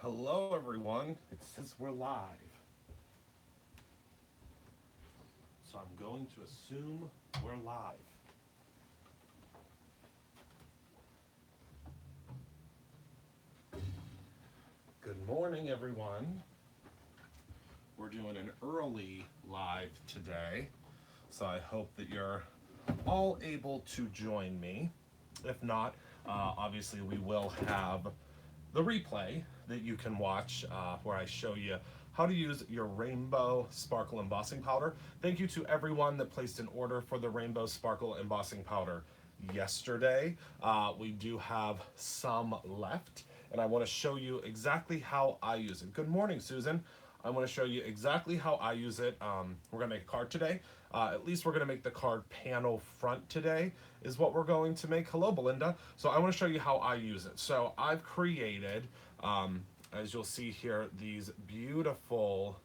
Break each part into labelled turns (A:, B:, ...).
A: Hello, everyone. It says we're live. So I'm going to assume we're live. Good morning, everyone. We're doing an early live today. So I hope that you're all able to join me. If not, obviously we will have the replay that you can watch where I show you how to use your rainbow sparkle embossing powder. Thank you to everyone that placed an order for the rainbow sparkle embossing powder yesterday. We do have some left, and I want to show you exactly how I use it. Good morning, Susan. I want to show you exactly how I use it. We're going to make a card today. At least we're going to make the card panel front today is what we're going to make. Hello, Belinda. So I want to show you how I use it. So I've created, as you'll see here, these beautiful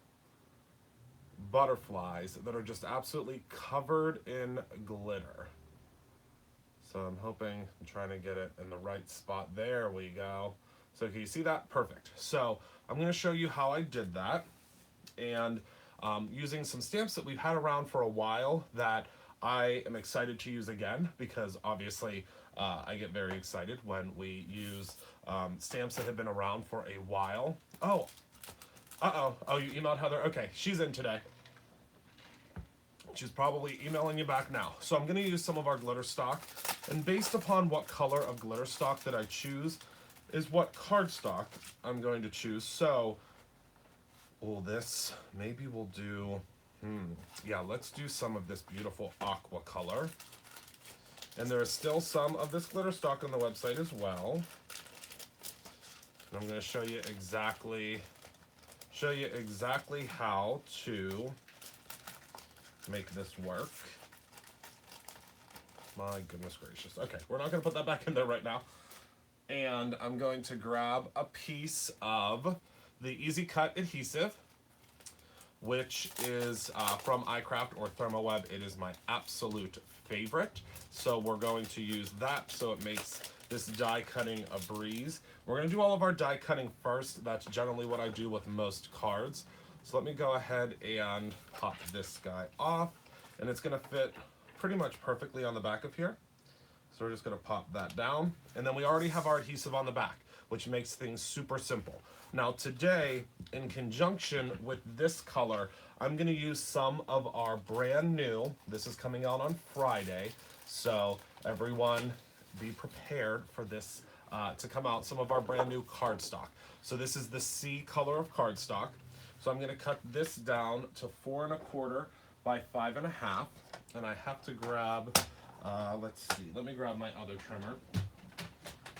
A: butterflies that are just absolutely covered in glitter. So I'm trying to get it in the right spot. There we go. So can you see that? Perfect. So I'm going to show you how I did that. And using some stamps that we've had around for a while that I am excited to use again, because obviously I get very excited when we use stamps that have been around for a while. Oh, oh, you emailed Heather? Okay, she's in today. She's probably emailing you back now. So I'm going to use some of our glitter stock, and based upon what color of glitter stock that I choose is what cardstock I'm going to choose. So maybe we'll do, yeah, let's do some of this beautiful aqua color. And there is still some of this glitter stock on the website as well. And I'm going to show you exactly how to make this work. My goodness gracious. Okay, we're not going to put that back in there right now. And I'm going to grab a piece of the Easy Cut adhesive, which is from iCraft or ThermoWeb. It is my absolute favorite. So we're going to use that so it makes this die cutting a breeze. We're going to do all of our die cutting first. That's generally what I do with most cards. So let me go ahead and pop this guy off. And it's going to fit pretty much perfectly on the back of here. So we're just going to pop that down. And then we already have our adhesive on the back, which makes things super simple. Now today, in conjunction with this color, I'm going to use some of our brand new, this is coming out on Friday, so everyone be prepared for this to come out, some of our brand new cardstock. So this is the C color of cardstock. So I'm going to cut this down to 4 1/4 by 5 1/2, and I have to grab, let's see, let me grab my other trimmer,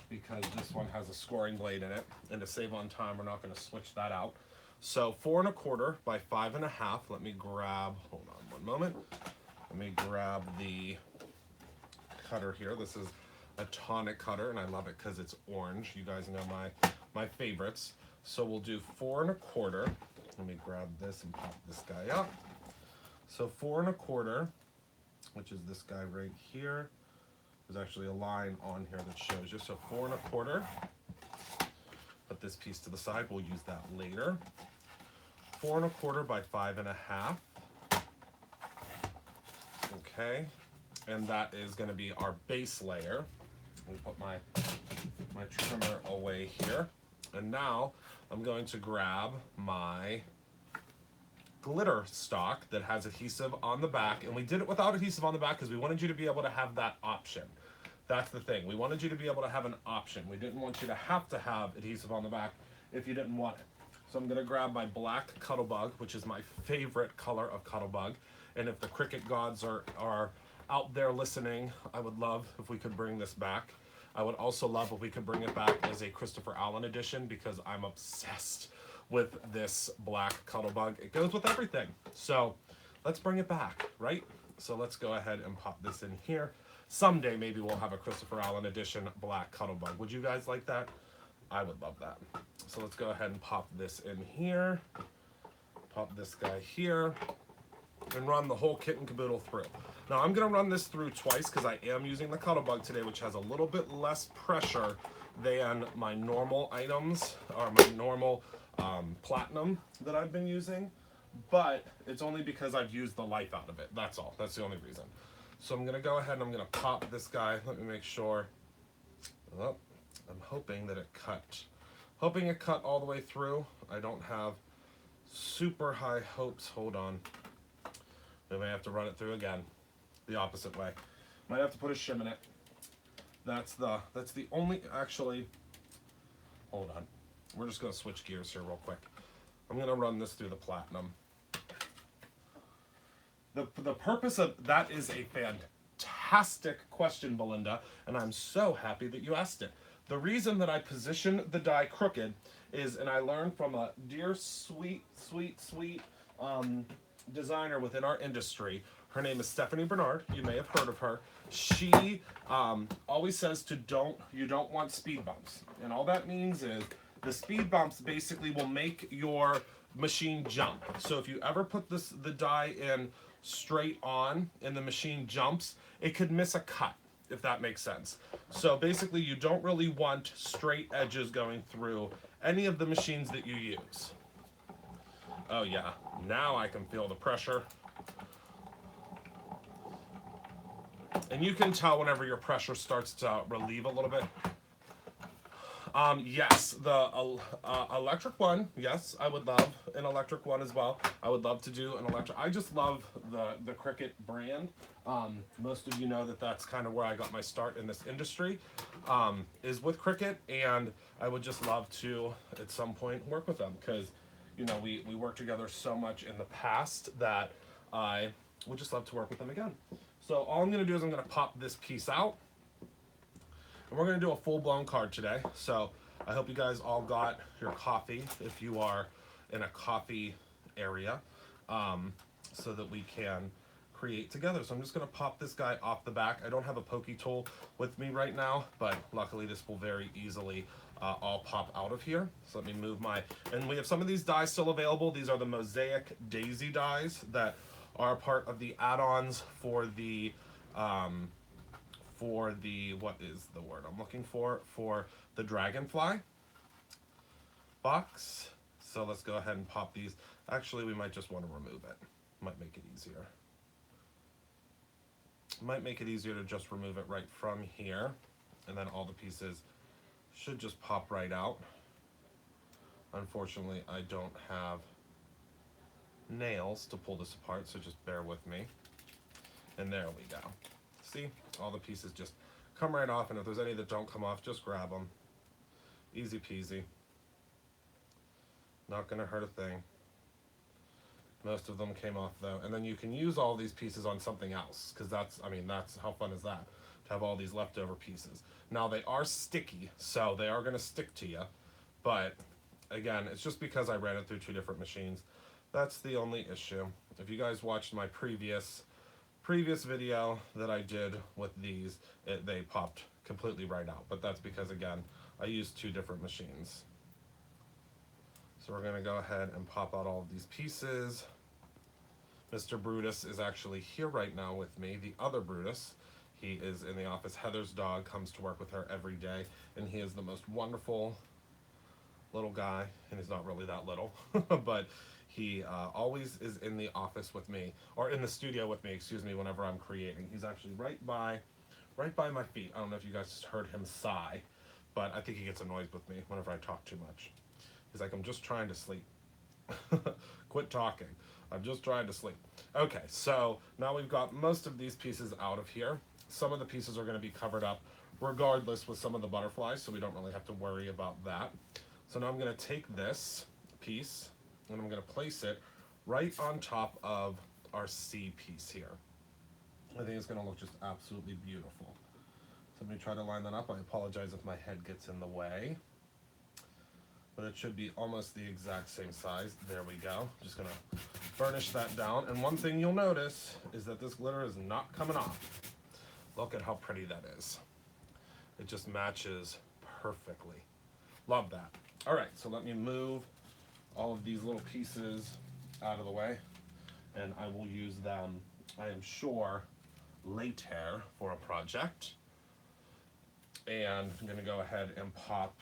A: because this one has a scoring blade in it, and to save on time, we're not going to switch that out. So 4 1/4 by 5 1/2. Let me grab, hold on one moment. Let me grab the cutter here. This is a tonic cutter, and I love it because it's orange. You guys know my favorites. So we'll do 4 1/4. Let me grab this and pop this guy up. So 4 1/4, which is this guy right here. There's actually a line on here that shows you. So 4 1/4. Put this piece to the side. We'll use that later. 4 1/4 by 5 1/2. Okay. And that is going to be our base layer. Let me put my trimmer away here. And now I'm going to grab my glitter stock that has adhesive on the back. And we did it without adhesive on the back because we wanted you to be able to have that option. That's the thing. We wanted you to be able to have an option. We didn't want you to have adhesive on the back if you didn't want it. So I'm going to grab my black Cuttlebug, which is my favorite color of Cuttlebug. And if the Cricut gods are out there listening, I would love if we could bring this back. I would also love if we could bring it back as a Christopher Allen edition, because I'm obsessed with this black Cuttlebug. It goes with everything. So let's bring it back, right? So let's go ahead and pop this in here. Someday maybe we'll have a Christopher Allen edition black Cuttlebug. Would you guys like that? I would love that. So let's go ahead and pop this in here. Pop this guy here. And run the whole kit and caboodle through. Now I'm gonna run this through twice because I am using the Cuddlebug today, which has a little bit less pressure than my normal items, or my normal platinum that I've been using. But it's only because I've used the life out of it. That's all. That's the only reason. So I'm gonna go ahead and I'm gonna pop this guy. Let me make sure. Oh, I'm hoping that it cut. Hoping it cut all the way through. I don't have super high hopes. Hold on. We may have to run it through again, the opposite way. Might have to put a shim in it. That's the only, actually, hold on. We're just gonna switch gears here real quick. I'm gonna run this through the platinum. The purpose of that is a fantastic question, Belinda, and I'm so happy that you asked it. The reason that I position the die crooked is, and I learned from a dear, sweet designer within our industry. Her name is Stephanie Bernard. You may have heard of her. She always says you don't want speed bumps, and all that means is the speed bumps basically will make your machine jump. So if you ever put the die in straight on and the machine jumps, it could miss a cut, if that makes sense. So basically you don't really want straight edges going through any of the machines that you use. Oh yeah, now I can feel the pressure. And you can tell whenever your pressure starts to relieve a little bit. Yes, the electric one, yes, I would love an electric one as well. I would love to do an electric. I just love the Cricut brand. Most of you know that that's kind of where I got my start in this industry, is with Cricut, and I would just love to, at some point, work with them, because, you know, we worked together so much in the past that I would just love to work with them again. So all I'm going to do is I'm going to pop this piece out. And we're going to do a full-blown card today. So I hope you guys all got your coffee, if you are in a coffee area, so that we can create together. So I'm just going to pop this guy off the back. I don't have a pokey tool with me right now, but luckily this will very easily all pop out of here. So let me move and we have some of these dies still available. These are the Mosaic Daisy dies that are part of the add-ons for the what is the word I'm looking for the Dragonfly box. So let's go ahead and pop these. Actually, we might just want to remove it. Might make it easier. Might make it easier to just remove it right from here, and then all the pieces should just pop right out. Unfortunately, I don't have nails to pull this apart, so just bear with me. And there we go. See, all the pieces just come right off, and if there's any that don't come off, just grab them. Easy peasy. Not gonna hurt a thing. Most of them came off though, and then you can use all these pieces on something else, because that's how fun is that, to have all these leftover pieces. Now they are sticky, so they are gonna stick to you, but again, it's just because I ran it through two different machines. That's the only issue. If you guys watched my previous video that I did with these, they popped completely right out, but that's because, again, I used two different machines. So we're gonna go ahead and pop out all of these pieces. Mr. Brutus is actually here right now with me, the other Brutus. He is in the office. Heather's dog comes to work with her every day, and he is the most wonderful little guy, and he's not really that little, but he always is in the office with me, or in the studio with me, excuse me, whenever I'm creating. He's actually right by my feet. I don't know if you guys just heard him sigh, but I think he gets annoyed with me whenever I talk too much. He's like, I'm just trying to sleep. Quit talking. I'm just trying to sleep. Okay, so now we've got most of these pieces out of here. Some of the pieces are going to be covered up regardless with some of the butterflies, so we don't really have to worry about that. So now I'm going to take this piece and I'm going to place it right on top of our C piece here. I think it's going to look just absolutely beautiful. So let me try to line that up. I apologize if my head gets in the way, but it should be almost the exact same size. There we go. Just going to burnish that down. And one thing you'll notice is that this glitter is not coming off. Look at how pretty that is. It just matches perfectly. Love that. All right, so let me move all of these little pieces out of the way, and I will use them, I am sure, later for a project. And I'm gonna go ahead and pop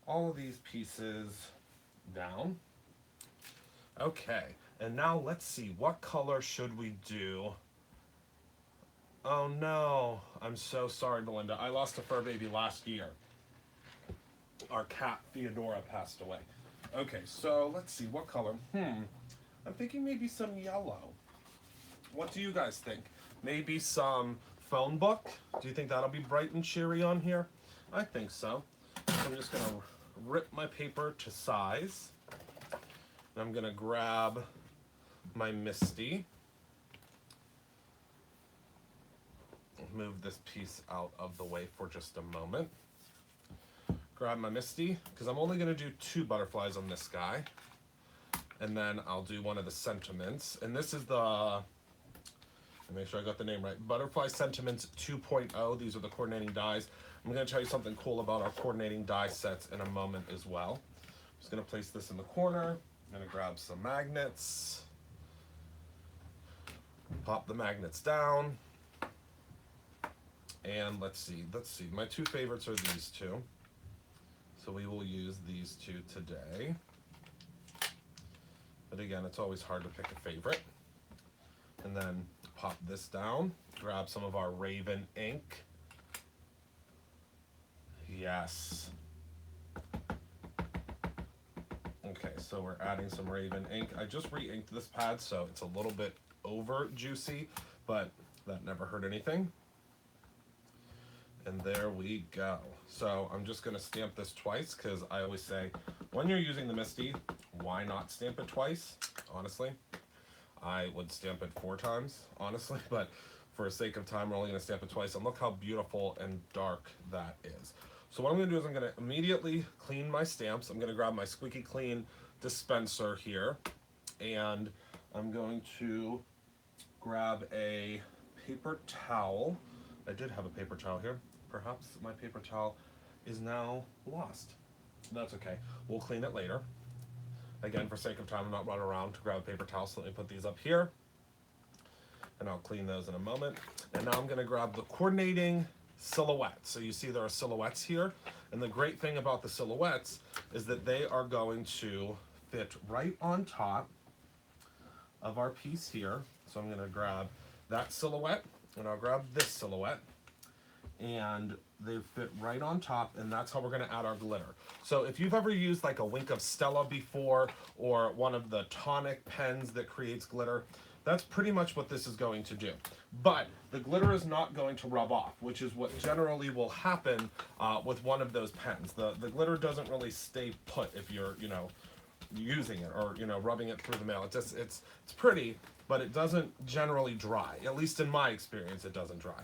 A: all of these pieces down. Okay, and now let's see, what color should we do? Oh no, I'm so sorry, Belinda. I lost a fur baby last year. Our cat, Theodora, passed away. Okay, so let's see, what color? I'm thinking maybe some yellow. What do you guys think? Maybe some phone book? Do you think that'll be bright and cheery on here? I think so. So I'm just gonna rip my paper to size. And I'm gonna grab my Misty. Move this piece out of the way for just a moment. Grab my Misty, because I'm only gonna do 2 butterflies on this guy. And then I'll do one of the sentiments. And this is the, make sure I got the name right, Butterfly Sentiments 2.0. These are the coordinating dies. I'm going to tell you something cool about our coordinating die sets in a moment as well. I'm just going to place this in the corner. I'm going to grab some magnets. Pop the magnets down. And let's see. My 2 favorites are these 2. So we will use these 2 today. But again, it's always hard to pick a favorite. And then pop this down, grab some of our Raven ink. Yes. Okay, so we're adding some Raven ink. I just re-inked this pad, so it's a little bit over juicy, but that never hurt anything. And there we go. So I'm just gonna stamp this twice, because I always say, when you're using the Misty, why not stamp it twice? Honestly, I would stamp it 4 times, honestly, but for the sake of time, we're only gonna stamp it twice, and look how beautiful and dark that is. So what I'm gonna do is I'm gonna immediately clean my stamps. I'm gonna grab my squeaky clean dispenser here, and I'm going to grab a paper towel. I did have a paper towel here. Perhaps my paper towel is now lost. That's okay. We'll clean it later. Again, for sake of time, I'm not running around to grab a paper towel, so let me put these up here. And I'll clean those in a moment. And now I'm gonna grab the coordinating silhouettes. So you see there are silhouettes here. And the great thing about the silhouettes is that they are going to fit right on top of our piece here. So I'm gonna grab that silhouette, and I'll grab this silhouette. And they fit right on top, and that's how we're gonna add our glitter. So if you've ever used like a Wink of Stella before, or one of the tonic pens that creates glitter, that's pretty much what this is going to do. But the glitter is not going to rub off, which is what generally will happen with one of those pens. The glitter doesn't really stay put if you're, using it or, rubbing it through the mail. It's pretty, but it doesn't generally dry. At least in my experience, it doesn't dry.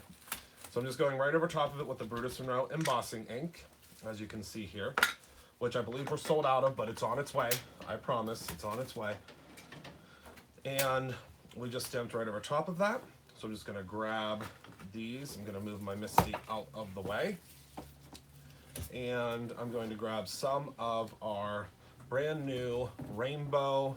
A: So I'm just going right over top of it with the Brutus Monroe embossing ink, as you can see here, which I believe we're sold out of, but it's on its way. I promise, it's on its way. And we just stamped right over top of that. So I'm just gonna grab these. I'm gonna move my Misty out of the way. And I'm going to grab some of our brand new rainbow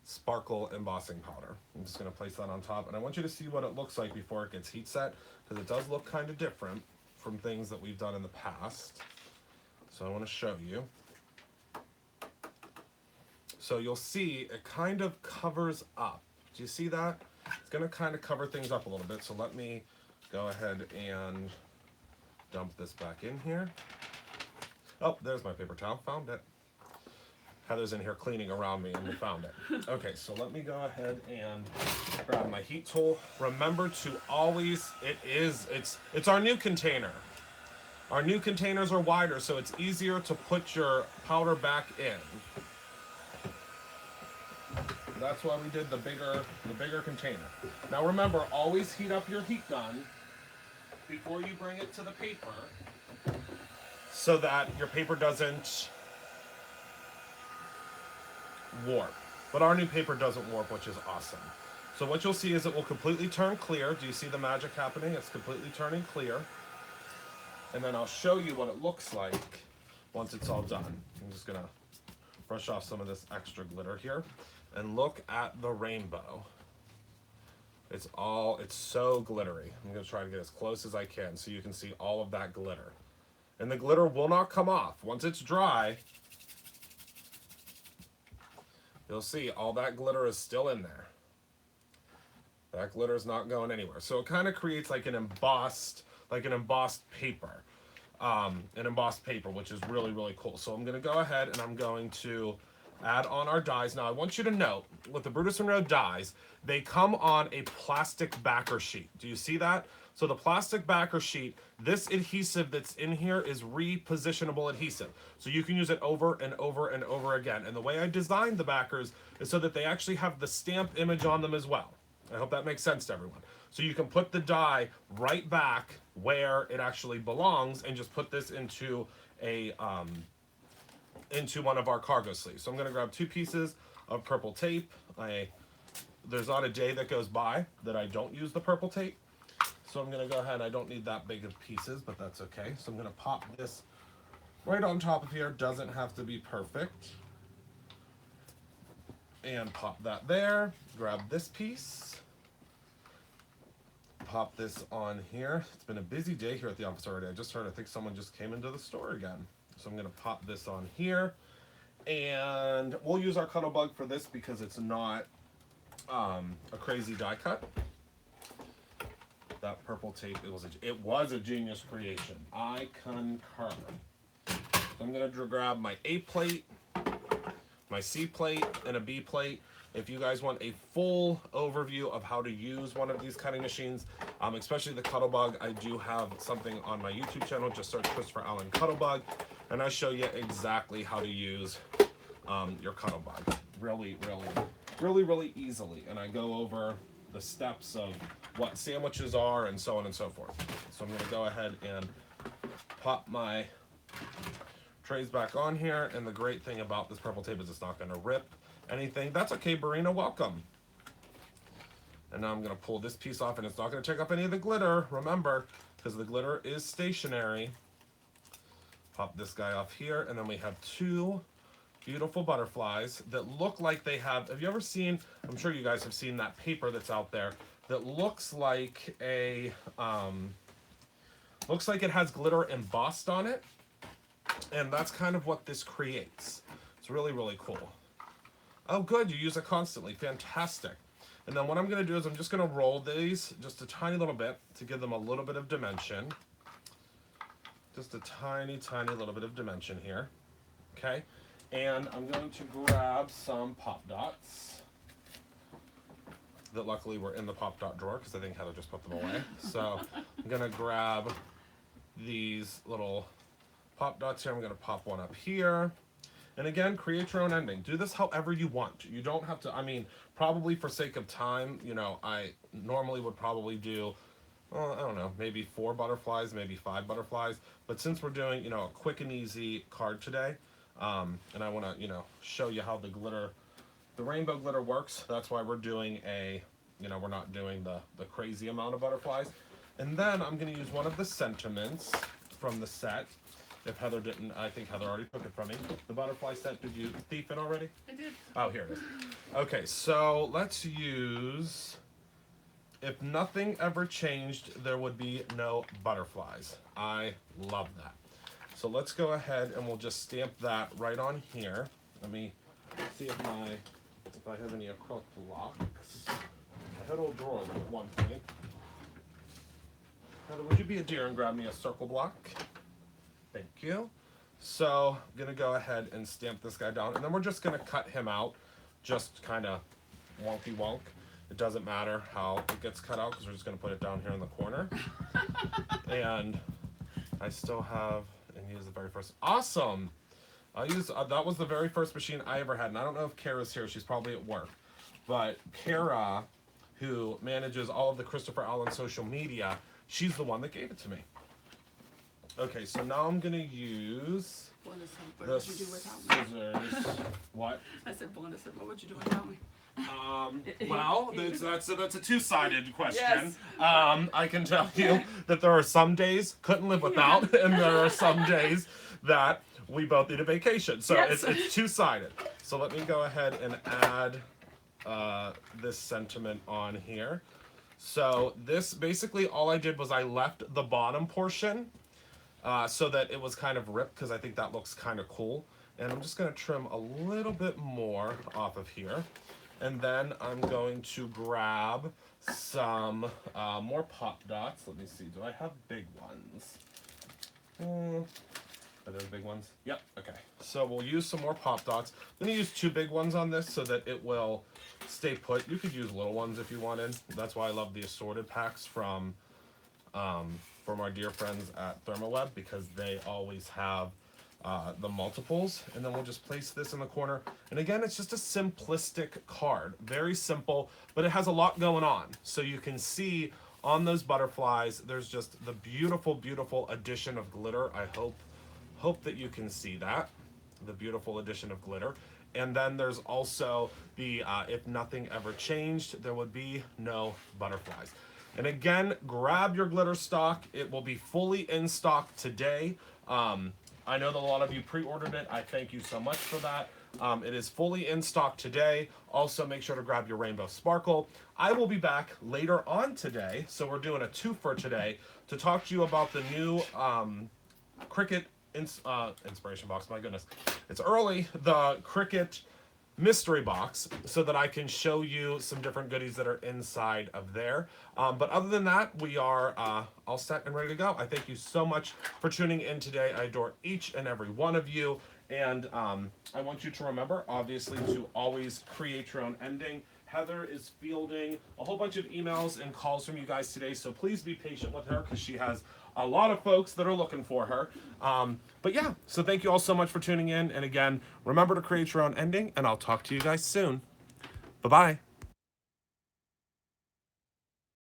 A: sparkle embossing powder. I'm just going to place that on top, and I want you to see what it looks like before it gets heat set, because it does look kind of different from things that we've done in the past. So I want to show you. So you'll see it kind of covers up. Do you see that? It's going to kind of cover things up a little bit, so let me go ahead and dump this back in here. Oh, there's my paper towel. Found it. Heather's in here cleaning around me, and we found it. Okay, so let me go ahead and grab my heat tool. Remember to always, it's our new container. Our new containers are wider, so it's easier to put your powder back in. That's why we did the bigger container. Now remember, always heat up your heat gun before you bring it to the paper, so that your paper doesn't warp. But our new paper doesn't warp, which is awesome. So what you'll see is it will completely turn clear. Do you see the magic happening? It's completely turning clear. And then I'll show you what it looks like once it's all done. I'm just gonna brush off some of this extra glitter here. And look at the rainbow. It's so glittery. I'm going to try to get as close as I can so you can see all of that glitter. And the glitter will not come off. Once it's dry, you'll see all that glitter is still in there. That glitter is not going anywhere. So it kind of creates like an embossed paper. Which is really, really cool. So I'm going to go ahead and I'm going to add on our dies. Now I want you to note, with the Brutus Monroe dies, they come on a plastic backer sheet. Do you see that? So the plastic backer sheet, this adhesive that's in here is repositionable adhesive. So you can use it over and over and over again. And the way I designed the backers is so that they actually have the stamp image on them as well. I hope that makes sense to everyone. So you can put the die right back where it actually belongs and just put this into a into one of our cargo sleeves. So I'm going to grab 2 pieces of purple tape. There's not a day that goes by that I don't use the purple tape. So I'm going to go ahead. I don't need that big of pieces, but that's okay. So I'm going to pop this right on top of here. Doesn't have to be perfect. And pop that there. Grab this piece. Pop this on here. It's been a busy day here at the office already. I think someone just came into the store again. So I'm going to pop this on here. And we'll use our Cuddle Bug for this because it's not a crazy die cut. That purple tape, it was a genius creation. I concur. So I'm going to grab my A plate, my C plate, and a B plate. If you guys want a full overview of how to use one of these cutting machines, especially the Cuddle Bug, I do have something on my YouTube channel. Just search Christopher Allen Cuddle Bug, and I show you exactly how to use your Cuddle Bug really, really easily. And I go over the steps of what sandwiches are and so on and so forth. So I'm going to go ahead and pop my trays back on here. And the great thing about this purple tape is it's not going to rip anything. That's okay, Barina, welcome. And now I'm going to pull this piece off, and it's not going to take up any of the glitter, remember, because the glitter is stationary. Pop this guy off here, and then we have 2 beautiful butterflies that look like they have you ever seen, I'm sure you guys have seen that paper that's out there that looks like it has glitter embossed on it, and that's kind of what this creates. It's really, really cool. Oh, good, you use it constantly. Fantastic. And then what I'm going to do is I'm just going to roll these just a tiny little bit to give them a little bit of dimension. Just a tiny little bit of dimension here. Okay? And I'm going to grab some Pop Dots that luckily were in the Pop Dot drawer because I think Heather just put them away. So I'm going to grab these little Pop Dots here. I'm going to pop one up here. And again, create your own ending. Do this however you want. You don't have to, probably for sake of time, I normally would probably do, I don't know, maybe 4 butterflies, maybe 5 butterflies. But since we're doing, a quick and easy card today, and I want to, show you how the rainbow glitter works, that's why we're doing we're not doing the crazy amount of butterflies. And then I'm going to use one of the sentiments from the set. If Heather didn't, I think Heather already took it from me. The butterfly set, did you thief it already?
B: I did.
A: Oh, here it is. Okay, so let's use, if nothing ever changed, there would be no butterflies. I love that. So let's go ahead and we'll just stamp that right on here. Let me see if I have any acrylic blocks. I had old drawers at one point. Heather, would you be a dear and grab me a circle block? Thank you. So I'm going to go ahead and stamp this guy down, and then we're just going to cut him out, just kind of wonky wonk. It doesn't matter how it gets cut out because we're just going to put it down here in the corner. And I still have, and use the very first, awesome. That was the very first machine I ever had, and I don't know if Kara's here, she's probably at work. But Kara, who manages all of the Christopher Allen social media, she's the one that gave it to me. Okay, so now I'm gonna use the scissors. What?
B: I said, Belinda said, what would you do without me?
A: Well, that's a two-sided question.
B: Yes.
A: I can tell you that there are some days couldn't live without, and there are some days that we both need a vacation. So
B: yes.
A: it's two-sided. So let me go ahead and add this sentiment on here. So this basically all I did was I left the bottom portion so that it was kind of ripped because I think that looks kind of cool. And I'm just going to trim a little bit more off of here. And then I'm going to grab some more pop dots. Let me see. Do I have big ones? Are those big ones? Yep. Okay. So we'll use some more pop dots. I'm going to use 2 big ones on this so that it will stay put. You could use little ones if you wanted. That's why I love the assorted packs from our dear friends at ThermoWeb, because they always have the multiples. And then we'll just place this in the corner. And again, it's just a simplistic card. Very simple, but it has a lot going on. So you can see on those butterflies, there's just the beautiful, beautiful addition of glitter. I hope that you can see that, the beautiful addition of glitter. And then there's also the if nothing ever changed, there would be no butterflies. And again, grab your glitter stock. It will be fully in stock today. I know that a lot of you pre-ordered it. I thank you so much for that. It is fully in stock today. Also, make sure to grab your Rainbow Sparkle. I will be back later on today, so we're doing a twofer today, to talk to you about the new Cricut inspiration box. My goodness, it's early. The Cricut mystery box, so that I can show you some different goodies that are inside of there. But other than that, we are all set and ready to go. I thank you so much for tuning in today. I adore each and every one of you. And I want you to remember, obviously, to always create your own ending. Heather is fielding a whole bunch of emails and calls from you guys today, so please be patient with her, because she has a lot of folks that are looking for her. But yeah, so thank you all so much for tuning in. And again, remember to create your own ending, and I'll talk to you guys soon. Bye-bye.